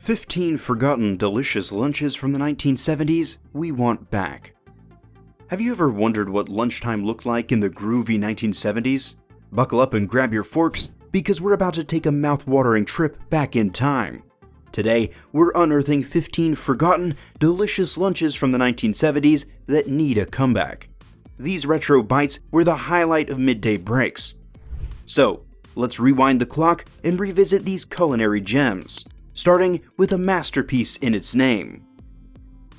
15 forgotten delicious lunches from the 1970s we want back. Have you ever wondered what lunchtime looked like in the groovy 1970s? Buckle up and grab your forks, because we're about to take a mouth-watering trip back in time. Today, we're unearthing 15 forgotten, delicious lunches from the 1970s that need a comeback. These retro bites were the highlight of midday breaks. So, let's rewind the clock and revisit these culinary gems, starting with a masterpiece in its name.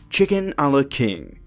Chicken a la King.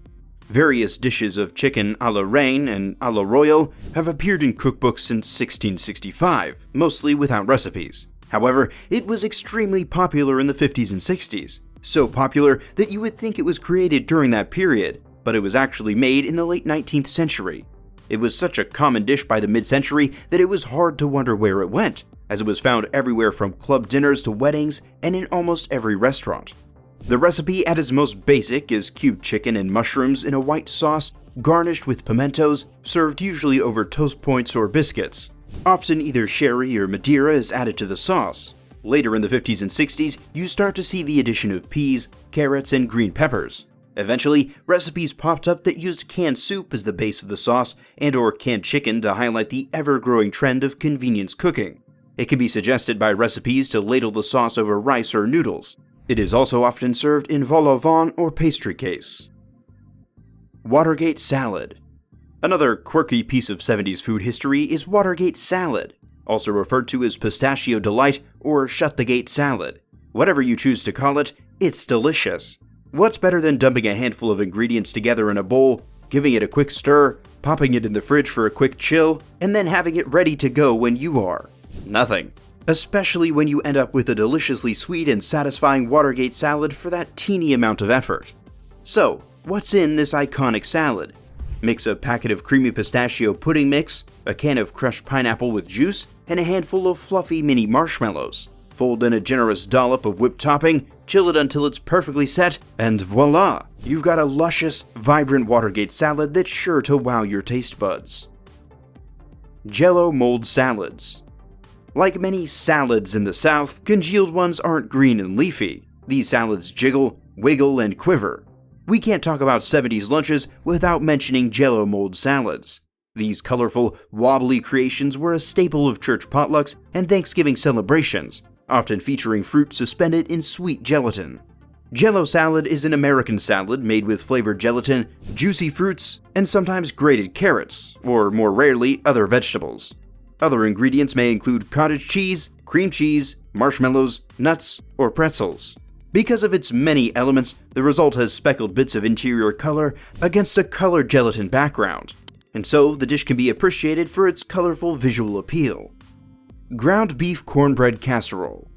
Various dishes of chicken a la reine and a la royale have appeared in cookbooks since 1665, mostly without recipes. However, it was extremely popular in the 50s and 60s, so popular that you would think it was created during that period, but it was actually made in the late 19th century. It was such a common dish by the mid-century that it was hard to wonder where it went, as it was found everywhere from club dinners to weddings and in almost every restaurant. The recipe at its most basic is cubed chicken and mushrooms in a white sauce garnished with pimentos, served usually over toast points or biscuits. Often either sherry or Madeira is added to the sauce. Later in the 50s and 60s, you start to see the addition of peas, carrots, and green peppers. Eventually, recipes popped up that used canned soup as the base of the sauce and/or canned chicken to highlight the ever-growing trend of convenience cooking. It can be suggested by recipes to ladle the sauce over rice or noodles. It is also often served in vol au vent or pastry case. Watergate Salad. Another quirky piece of 70s food history is Watergate Salad, also referred to as Pistachio Delight or Shut the Gate Salad. Whatever you choose to call it, it's delicious. What's better than dumping a handful of ingredients together in a bowl, giving it a quick stir, popping it in the fridge for a quick chill, and then having it ready to go when you are? Nothing. Especially when you end up with a deliciously sweet and satisfying Watergate salad for that teeny amount of effort. So, what's in this iconic salad? Mix a packet of creamy pistachio pudding mix, a can of crushed pineapple with juice, and a handful of fluffy mini marshmallows. Fold in a generous dollop of whipped topping, chill it until it's perfectly set, and voila! You've got a luscious, vibrant Watergate salad that's sure to wow your taste buds. Jell-O mold salads. Like many salads in the South, congealed ones aren't green and leafy. These salads jiggle, wiggle, and quiver. We can't talk about 70s lunches without mentioning Jell-O mold salads. These colorful, wobbly creations were a staple of church potlucks and Thanksgiving celebrations, often featuring fruit suspended in sweet gelatin. Jell-O salad is an American salad made with flavored gelatin, juicy fruits, and sometimes grated carrots, or more rarely, other vegetables. Other ingredients may include cottage cheese, cream cheese, marshmallows, nuts, or pretzels. Because of its many elements, the result has speckled bits of interior color against a colored gelatin background, and so the dish can be appreciated for its colorful visual appeal. Ground beef cornbread casserole.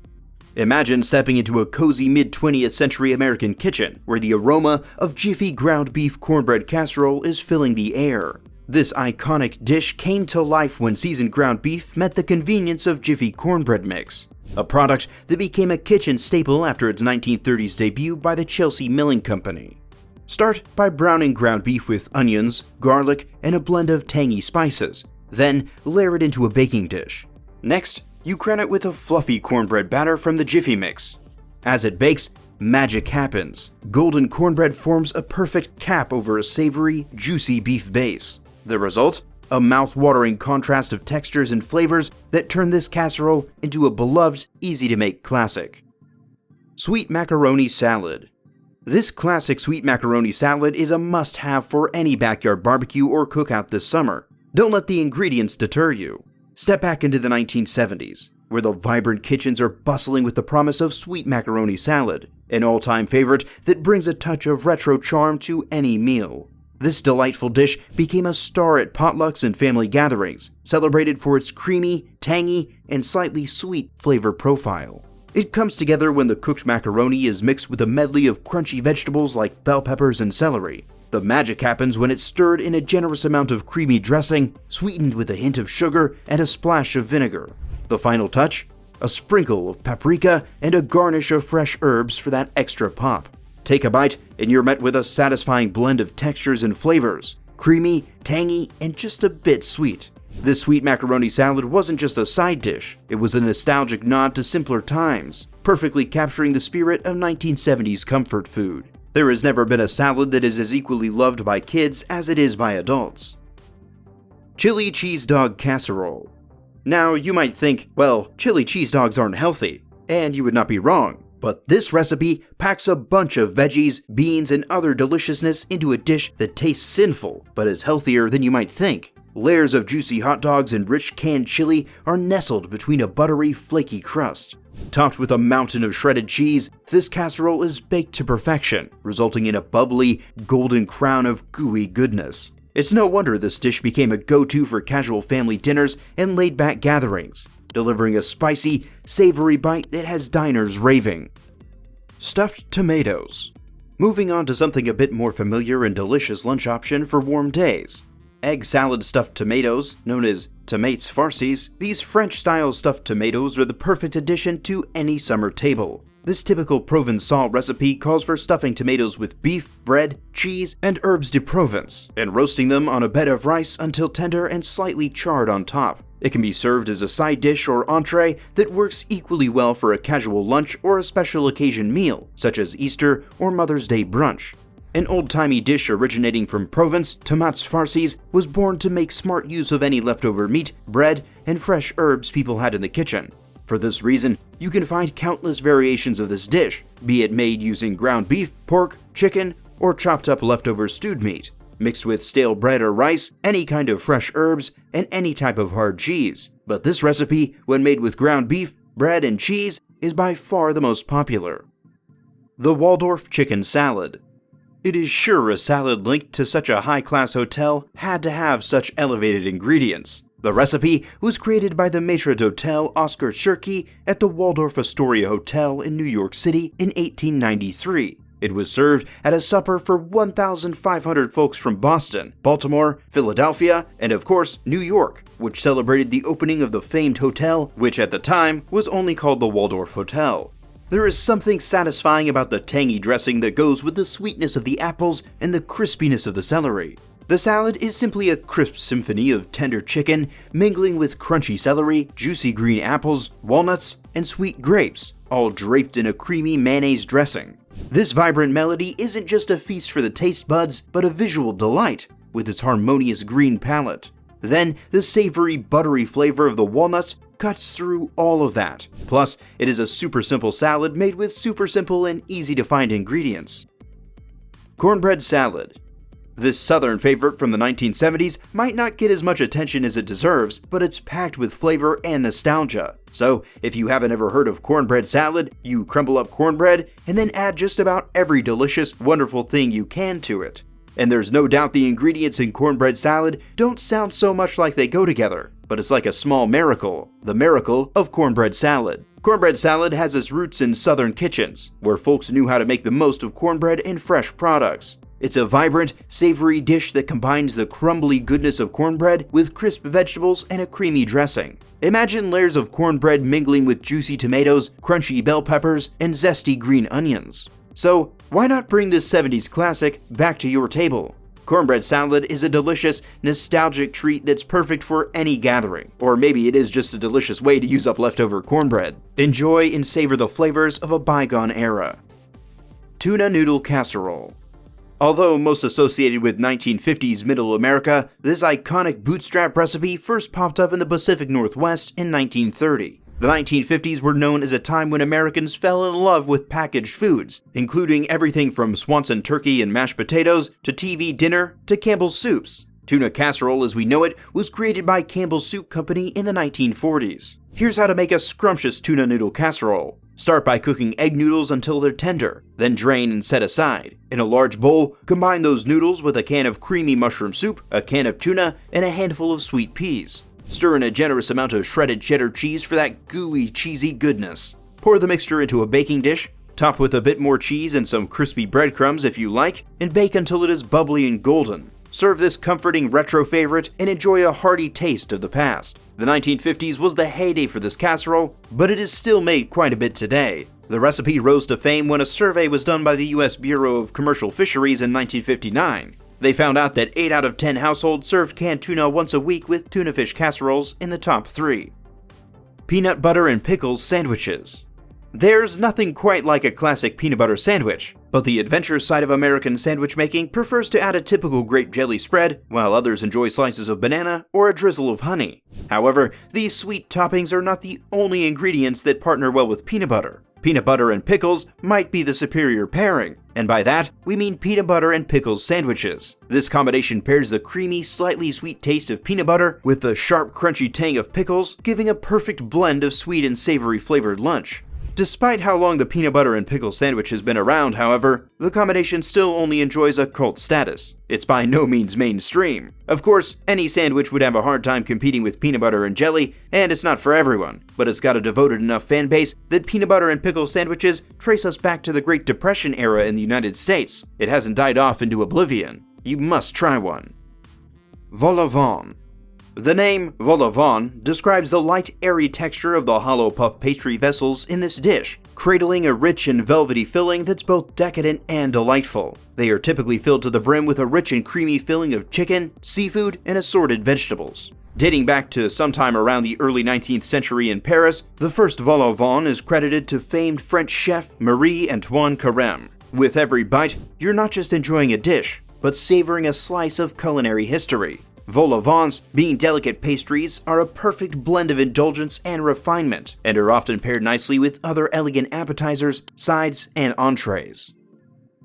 Imagine stepping into a cozy mid-20th century American kitchen where the aroma of jiffy ground beef cornbread casserole is filling the air. This iconic dish came to life when seasoned ground beef met the convenience of Jiffy cornbread mix, a product that became a kitchen staple after its 1930s debut by the Chelsea Milling Company. Start by browning ground beef with onions, garlic, and a blend of tangy spices, then layer it into a baking dish. Next, you crown it with a fluffy cornbread batter from the Jiffy mix. As it bakes, magic happens. Golden cornbread forms a perfect cap over a savory, juicy beef base. The result? A mouth-watering contrast of textures and flavors that turn this casserole into a beloved, easy-to-make classic. Sweet macaroni salad. This classic sweet macaroni salad is a must-have for any backyard barbecue or cookout this summer. Don't let the ingredients deter you. Step back into the 1970s, where the vibrant kitchens are bustling with the promise of sweet macaroni salad, an all-time favorite that brings a touch of retro charm to any meal. This delightful dish became a star at potlucks and family gatherings, celebrated for its creamy, tangy, and slightly sweet flavor profile. It comes together when the cooked macaroni is mixed with a medley of crunchy vegetables like bell peppers and celery. The magic happens when it's stirred in a generous amount of creamy dressing, sweetened with a hint of sugar and a splash of vinegar. The final touch? A sprinkle of paprika and a garnish of fresh herbs for that extra pop. Take a bite, and you're met with a satisfying blend of textures and flavors. Creamy, tangy, and just a bit sweet. This sweet macaroni salad wasn't just a side dish, it was a nostalgic nod to simpler times, perfectly capturing the spirit of 1970s comfort food. There has never been a salad that is as equally loved by kids as it is by adults. Chili cheese dog casserole. Now, you might think, well, chili cheese dogs aren't healthy, and you would not be wrong. But this recipe packs a bunch of veggies, beans, and other deliciousness into a dish that tastes sinful, but is healthier than you might think. Layers of juicy hot dogs and rich canned chili are nestled between a buttery, flaky crust. Topped with a mountain of shredded cheese, this casserole is baked to perfection, resulting in a bubbly, golden crown of gooey goodness. It's no wonder this dish became a go-to for casual family dinners and laid-back gatherings, delivering a spicy, savory bite that has diners raving. Stuffed tomatoes. Moving on to something a bit more familiar and delicious lunch option for warm days. Egg salad stuffed tomatoes, known as tomates farcies, these French-style stuffed tomatoes are the perfect addition to any summer table. This typical Provençal recipe calls for stuffing tomatoes with beef, bread, cheese, and herbes de Provence, and roasting them on a bed of rice until tender and slightly charred on top. It can be served as a side dish or entree that works equally well for a casual lunch or a special occasion meal, such as Easter or Mother's Day brunch. An old-timey dish originating from Provence, tomates farcies was born to make smart use of any leftover meat, bread, and fresh herbs people had in the kitchen. For this reason, you can find countless variations of this dish, be it made using ground beef, pork, chicken, or chopped up leftover stewed meat, mixed with stale bread or rice, any kind of fresh herbs, and any type of hard cheese. But this recipe, when made with ground beef, bread, and cheese, is by far the most popular. The Waldorf chicken salad. It is sure a salad linked to such a high-class hotel had to have such elevated ingredients. The recipe was created by the maître d'hôtel Oscar Shirky at the Waldorf Astoria Hotel in New York City in 1893. It was served at a supper for 1,500 folks from Boston, Baltimore, Philadelphia, and of course, New York, which celebrated the opening of the famed hotel, which at the time was only called the Waldorf Hotel. There is something satisfying about the tangy dressing that goes with the sweetness of the apples and the crispiness of the celery. The salad is simply a crisp symphony of tender chicken mingling with crunchy celery, juicy green apples, walnuts, and sweet grapes, all draped in a creamy mayonnaise dressing. This vibrant melody isn't just a feast for the taste buds, but a visual delight with its harmonious green palette. Then, the savory, buttery flavor of the walnuts cuts through all of that. Plus, it is a super simple salad made with super simple and easy to find ingredients. Cornbread Salad. This southern favorite from the 1970s might not get as much attention as it deserves, but it's packed with flavor and nostalgia. So, if you haven't ever heard of cornbread salad, you crumble up cornbread and then add just about every delicious, wonderful thing you can to it. And there's no doubt the ingredients in cornbread salad don't sound so much like they go together, but it's like a small miracle, the miracle of cornbread salad. Cornbread salad has its roots in southern kitchens, where folks knew how to make the most of cornbread and fresh products. It's a vibrant, savory dish that combines the crumbly goodness of cornbread with crisp vegetables and a creamy dressing. Imagine layers of cornbread mingling with juicy tomatoes, crunchy bell peppers, and zesty green onions. So, why not bring this 70s classic back to your table? Cornbread salad is a delicious, nostalgic treat that's perfect for any gathering, or maybe it is just a delicious way to use up leftover cornbread. Enjoy and savor the flavors of a bygone era. Tuna noodle casserole. Although most associated with 1950s Middle America, this iconic bootstrap recipe first popped up in the Pacific Northwest in 1930. The 1950s were known as a time when Americans fell in love with packaged foods, including everything from Swanson turkey and mashed potatoes, to TV dinner, to Campbell's soups. Tuna casserole as we know it was created by Campbell's Soup Company in the 1940s. Here's how to make a scrumptious tuna noodle casserole. Start by cooking egg noodles until they're tender, then drain and set aside. In a large bowl, combine those noodles with a can of creamy mushroom soup, a can of tuna, and a handful of sweet peas. Stir in a generous amount of shredded cheddar cheese for that gooey, cheesy goodness. Pour the mixture into a baking dish, top with a bit more cheese and some crispy breadcrumbs if you like, and bake until it is bubbly and golden. Serve this comforting retro favorite and enjoy a hearty taste of the past. The 1950s was the heyday for this casserole, but it is still made quite a bit today. The recipe rose to fame when a survey was done by the U.S. Bureau of Commercial Fisheries in 1959. They found out that 8 out of 10 households served canned tuna once a week, with tuna fish casseroles in the top 3. Peanut butter and pickles sandwiches. There's nothing quite like a classic peanut butter sandwich, but the adventure side of American sandwich making prefers to add a typical grape jelly spread, while others enjoy slices of banana or a drizzle of honey. However, these sweet toppings are not the only ingredients that partner well with peanut butter. Peanut butter and pickles might be the superior pairing, and by that, we mean peanut butter and pickles sandwiches. This combination pairs the creamy, slightly sweet taste of peanut butter with the sharp, crunchy tang of pickles, giving a perfect blend of sweet and savory flavored lunch. Despite how long the peanut butter and pickle sandwich has been around, however, the combination still only enjoys a cult status. It's by no means mainstream. Of course, any sandwich would have a hard time competing with peanut butter and jelly, and it's not for everyone, but it's got a devoted enough fan base that peanut butter and pickle sandwiches trace us back to the Great Depression era in the United States. It hasn't died off into oblivion. You must try one. Vol au vent. The name vol au vent describes the light, airy texture of the hollow puff pastry vessels in this dish, cradling a rich and velvety filling that's both decadent and delightful. They are typically filled to the brim with a rich and creamy filling of chicken, seafood, and assorted vegetables. Dating back to sometime around the early 19th century in Paris, the first vol au vent is credited to famed French chef Marie-Antoine Carême. With every bite, you're not just enjoying a dish, but savoring a slice of culinary history. Vol au vents, being delicate pastries, are a perfect blend of indulgence and refinement, and are often paired nicely with other elegant appetizers, sides, and entrees.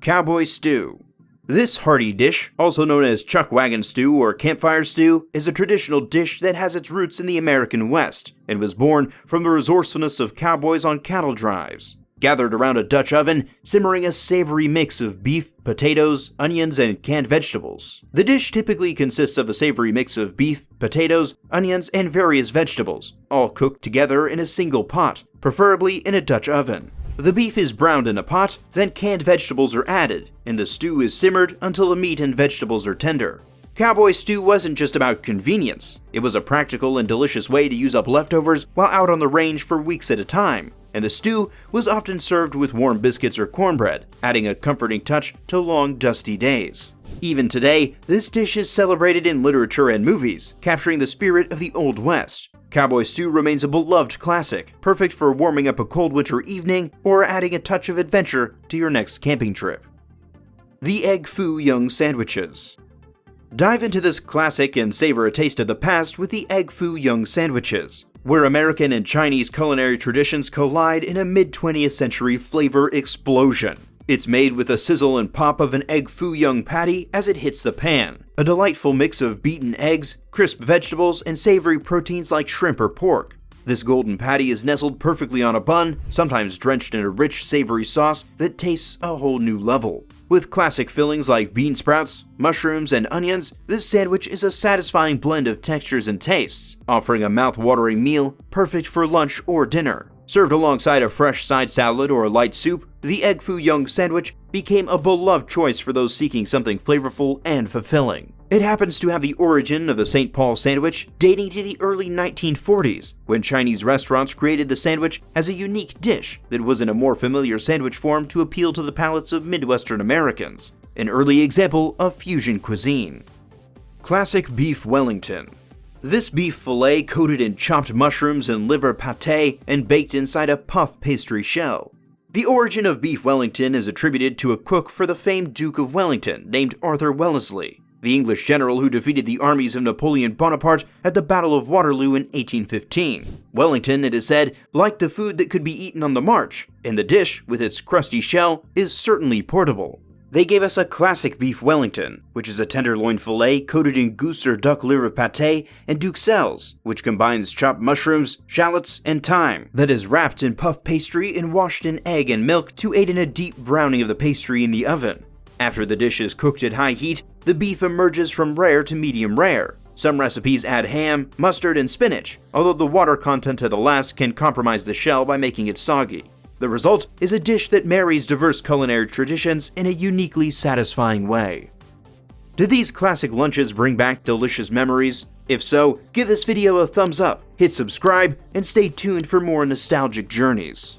Cowboy Stew. This hearty dish, also known as chuck wagon stew or campfire stew, is a traditional dish that has its roots in the American West, and was born from the resourcefulness of cowboys on cattle drives. Gathered around a Dutch oven, simmering a savory mix of beef, potatoes, onions, and canned vegetables. The dish typically consists of a savory mix of beef, potatoes, onions, and various vegetables, all cooked together in a single pot, preferably in a Dutch oven. The beef is browned in a pot, then canned vegetables are added, and the stew is simmered until the meat and vegetables are tender. Cowboy stew wasn't just about convenience. It was a practical and delicious way to use up leftovers while out on the range for weeks at a time, and the stew was often served with warm biscuits or cornbread, adding a comforting touch to long, dusty days. Even today, this dish is celebrated in literature and movies, capturing the spirit of the Old West. Cowboy stew remains a beloved classic, perfect for warming up a cold winter evening or adding a touch of adventure to your next camping trip. The Egg Foo Yung sandwiches. Dive into this classic and savor a taste of the past with the Egg Foo Yung sandwiches, where American and Chinese culinary traditions collide in a mid-20th century flavor explosion. It's made with a sizzle and pop of an Egg Foo Yung patty as it hits the pan, a delightful mix of beaten eggs, crisp vegetables, and savory proteins like shrimp or pork. This golden patty is nestled perfectly on a bun, sometimes drenched in a rich, savory sauce that tastes a whole new level. With classic fillings like bean sprouts, mushrooms, and onions, this sandwich is a satisfying blend of textures and tastes, offering a mouth-watering meal perfect for lunch or dinner. Served alongside a fresh side salad or a light soup, the Egg Foo Yung sandwich became a beloved choice for those seeking something flavorful and fulfilling. It happens to have the origin of the St. Paul sandwich dating to the early 1940s, when Chinese restaurants created the sandwich as a unique dish that was in a more familiar sandwich form to appeal to the palates of Midwestern Americans, an early example of fusion cuisine. Classic Beef Wellington. This beef fillet coated in chopped mushrooms and liver pâté and baked inside a puff pastry shell. The origin of beef Wellington is attributed to a cook for the famed Duke of Wellington named Arthur Wellesley, the English general who defeated the armies of Napoleon Bonaparte at the Battle of Waterloo in 1815. Wellington, it is said, liked the food that could be eaten on the march, and the dish, with its crusty shell, is certainly portable. They gave us a classic beef Wellington, which is a tenderloin fillet coated in goose or duck liver pâté, and duxelles, which combines chopped mushrooms, shallots, and thyme, that is wrapped in puff pastry and washed in egg and milk to aid in a deep browning of the pastry in the oven. After the dish is cooked at high heat, the beef emerges from rare to medium rare. Some recipes add ham, mustard, and spinach, although the water content of the last can compromise the shell by making it soggy. The result is a dish that marries diverse culinary traditions in a uniquely satisfying way. Did these classic lunches bring back delicious memories? If so, give this video a thumbs up, hit subscribe, and stay tuned for more nostalgic journeys.